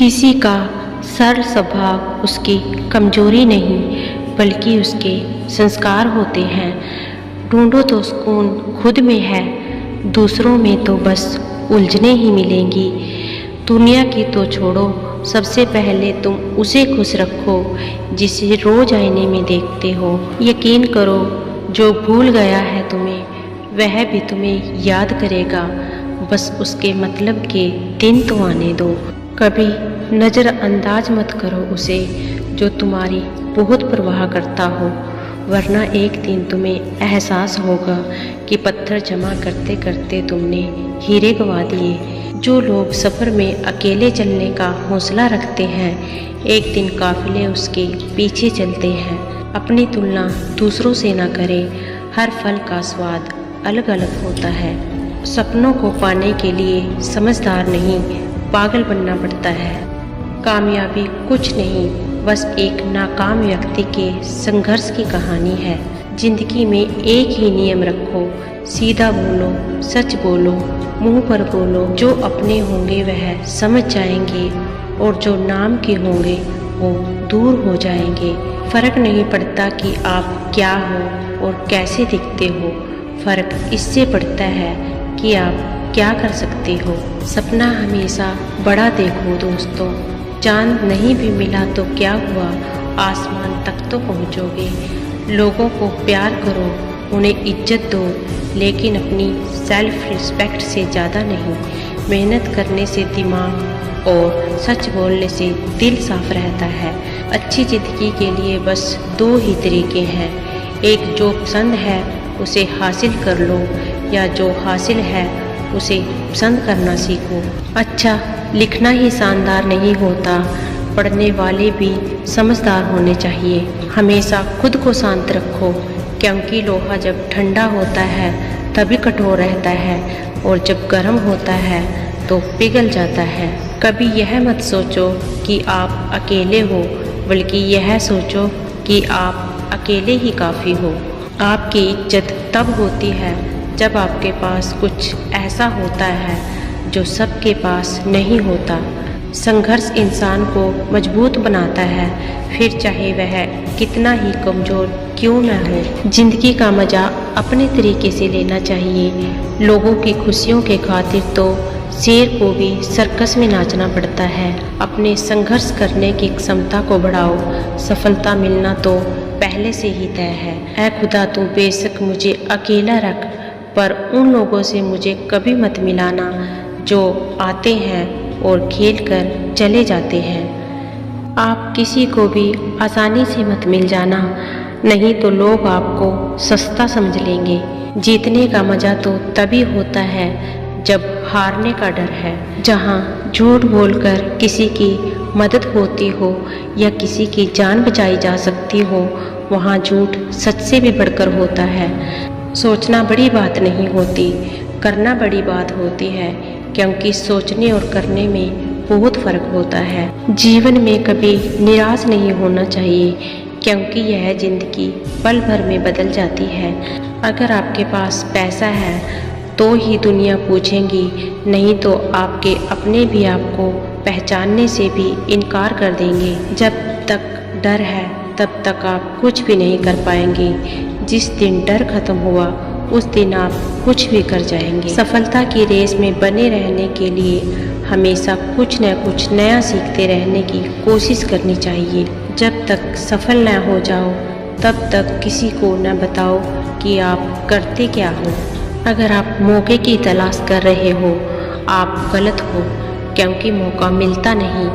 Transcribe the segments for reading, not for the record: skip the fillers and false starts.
किसी का सरल स्वभाव उसकी कमजोरी नहीं बल्कि उसके संस्कार होते हैं। ढूंढो तो सुकून खुद में है, दूसरों में तो बस उलझने ही मिलेंगी। दुनिया की तो छोड़ो, सबसे पहले तुम उसे खुश रखो जिसे रोज आईने में देखते हो। यकीन करो, जो भूल गया है तुम्हें वह भी तुम्हें याद करेगा, बस उसके मतलब के दिन तो आने दो। कभी नज़रअंदाज मत करो उसे जो तुम्हारी बहुत परवाह करता हो, वरना एक दिन तुम्हें एहसास होगा कि पत्थर जमा करते करते तुमने हीरे गंवा दिए। जो लोग सफ़र में अकेले चलने का हौसला रखते हैं, एक दिन काफिले उसके पीछे चलते हैं। अपनी तुलना दूसरों से ना करें, हर फल का स्वाद अलग अलग होता है। सपनों को पाने के लिए समझदार नहीं, पागल बनना पड़ता है। कामयाबी कुछ नहीं, बस एक नाकाम व्यक्ति के संघर्ष की कहानी है। जिंदगी में एक ही नियम रखो, सीधा बोलो, सच बोलो, मुंह पर बोलो। जो अपने होंगे वह समझ जाएंगे और जो नाम के होंगे वो दूर हो जाएंगे। फर्क नहीं पड़ता कि आप क्या हो और कैसे दिखते हो, फर्क इससे पड़ता है कि आप क्या कर सकते हो। सपना हमेशा बड़ा देखो दोस्तों, चांद नहीं भी मिला तो क्या हुआ, आसमान तक तो पहुंचोगे। लोगों को प्यार करो, उन्हें इज्जत दो, लेकिन अपनी सेल्फ रिस्पेक्ट से ज़्यादा नहीं। मेहनत करने से दिमाग और सच बोलने से दिल साफ रहता है। अच्छी ज़िंदगी के लिए बस दो ही तरीके हैं, एक जो पसंद है उसे हासिल कर लो, या जो हासिल है उसे पसंद करना सीखो। अच्छा लिखना ही शानदार नहीं होता, पढ़ने वाले भी समझदार होने चाहिए। हमेशा खुद को शांत रखो, क्योंकि लोहा जब ठंडा होता है तभी कठोर रहता है, और जब गर्म होता है तो पिघल जाता है। कभी यह मत सोचो कि आप अकेले हो, बल्कि यह सोचो कि आप अकेले ही काफ़ी हो। आपकी इज्जत तब होती है जब आपके पास कुछ ऐसा होता है जो सबके पास नहीं होता। संघर्ष इंसान को मजबूत बनाता है, फिर चाहे वह कितना ही कमज़ोर क्यों न हो। जिंदगी का मज़ा अपने तरीके से लेना चाहिए। लोगों की खुशियों के खातिर तो शेर को भी सर्कस में नाचना पड़ता है। अपने संघर्ष करने की क्षमता को बढ़ाओ, सफलता मिलना तो पहले से ही तय है। ऐ खुदा तू बेशक मुझे अकेला रख, पर उन लोगों से मुझे कभी मत मिलाना जो आते हैं और खेल कर चले जाते हैं। आप किसी को भी आसानी से मत मिल जाना, नहीं तो लोग आपको सस्ता समझ लेंगे। जीतने का मज़ा तो तभी होता है जब हारने का डर है। जहाँ झूठ बोलकर किसी की मदद होती हो या किसी की जान बचाई जा सकती हो, वहाँ झूठ सच से भी बढ़कर होता है। सोचना बड़ी बात नहीं होती, करना बड़ी बात होती है, क्योंकि सोचने और करने में बहुत फ़र्क होता है। जीवन में कभी निराश नहीं होना चाहिए, क्योंकि यह ज़िंदगी पल भर में बदल जाती है। अगर आपके पास पैसा है तो ही दुनिया पूछेगी, नहीं तो आपके अपने भी आपको पहचानने से भी इनकार कर देंगे। जब तक डर है तब तक आप कुछ भी नहीं कर पाएंगे। जिस दिन डर खत्म हुआ उस दिन आप कुछ भी कर जाएंगे। सफलता की रेस में बने रहने के लिए हमेशा कुछ न कुछ नया सीखते रहने की कोशिश करनी चाहिए। जब तक सफल न हो जाओ तब तक किसी को न बताओ कि आप करते क्या हो। अगर आप मौके की तलाश कर रहे हो, आप गलत हो, क्योंकि मौका मिलता नहीं,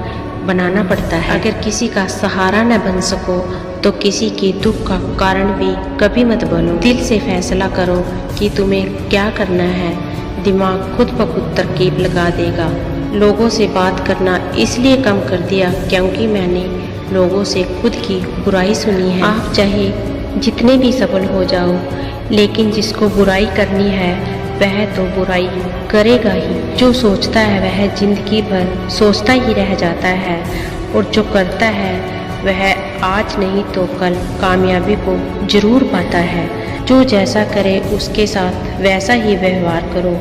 बनाना पड़ता है। अगर किसी का सहारा न बन सको तो किसी के दुख का कारण भी कभी मत बनो। दिल से फैसला करो कि तुम्हें क्या करना है, दिमाग खुद ब खुद तरकीब लगा देगा। लोगों से बात करना इसलिए कम कर दिया क्योंकि मैंने लोगों से खुद की बुराई सुनी है। आप चाहे जितने भी सफल हो जाओ, लेकिन जिसको बुराई करनी है वह तो बुराई करेगा ही। जो सोचता है वह जिंदगी भर सोचता ही रह जाता है, और जो करता है वह आज नहीं तो कल कामयाबी को जरूर पाता है। जो जैसा करे उसके साथ वैसा ही व्यवहार करो,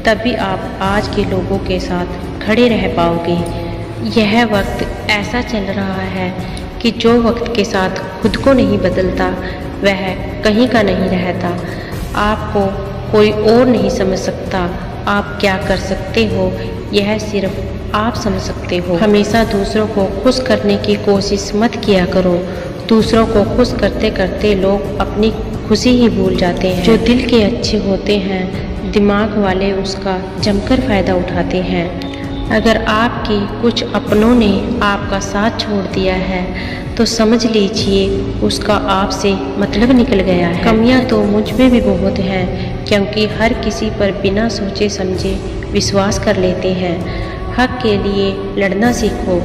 तभी आप आज के लोगों के साथ खड़े रह पाओगे। यह वक्त ऐसा चल रहा है कि जो वक्त के साथ खुद को नहीं बदलता वह कहीं का नहीं रहता। आपको कोई और नहीं समझ सकता। आप क्या कर सकते हो यह सिर्फ आप समझ सकते हो। हमेशा दूसरों को खुश करने की कोशिश मत किया करो। दूसरों को खुश करते करते लोग अपनी खुशी ही भूल जाते हैं। जो दिल के अच्छे होते हैं दिमाग वाले उसका जमकर फ़ायदा उठाते हैं। अगर आपके कुछ अपनों ने आपका साथ छोड़ दिया है तो समझ लीजिए उसका आपसे मतलब निकल गया है। कमियां तो मुझ में भी बहुत हैं क्योंकि हर किसी पर बिना सोचे समझे विश्वास कर लेते हैं। हक के लिए लड़ना सीखो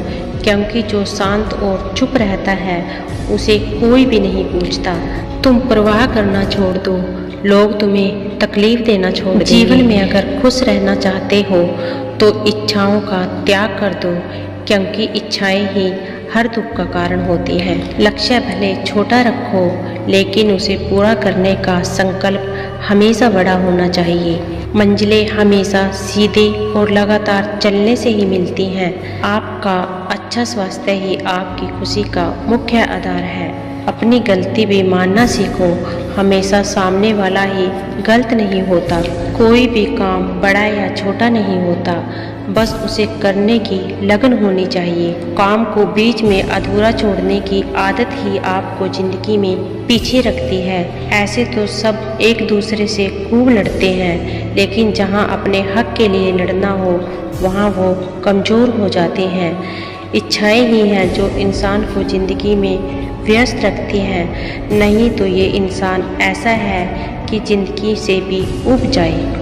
क्योंकि जो शांत और चुप रहता है उसे कोई भी नहीं पूछता। तुम परवाह करना छोड़ दो, लोग तुम्हें तकलीफ देना छोड़ देंगे। जीवन में अगर खुश रहना चाहते हो तो इच्छाओं का त्याग कर दो क्योंकि इच्छाएं ही हर दुख का कारण होती हैं। लक्ष्य भले छोटा रखो लेकिन उसे पूरा करने का संकल्प हमेशा बड़ा होना चाहिए। मंजिलें हमेशा सीधे और लगातार चलने से ही मिलती हैं। आपका अच्छा स्वास्थ्य ही आपकी खुशी का मुख्य आधार है। अपनी गलती भी मानना सीखो। हमेशा सामने वाला ही गलत नहीं होता। कोई भी काम बड़ा या छोटा नहीं होता, बस उसे करने की लगन होनी चाहिए। काम को बीच में अधूरा छोड़ने की आदत ही आपको जिंदगी में पीछे रखती है। ऐसे तो सब एक दूसरे से खूब लड़ते हैं लेकिन जहां अपने हक के लिए लड़ना हो वहां वो कमज़ोर हो जाते हैं। इच्छाएं ही हैं जो इंसान को ज़िंदगी में व्यस्त रखती हैं, नहीं तो ये इंसान ऐसा है कि ज़िंदगी से भी ऊब जाए।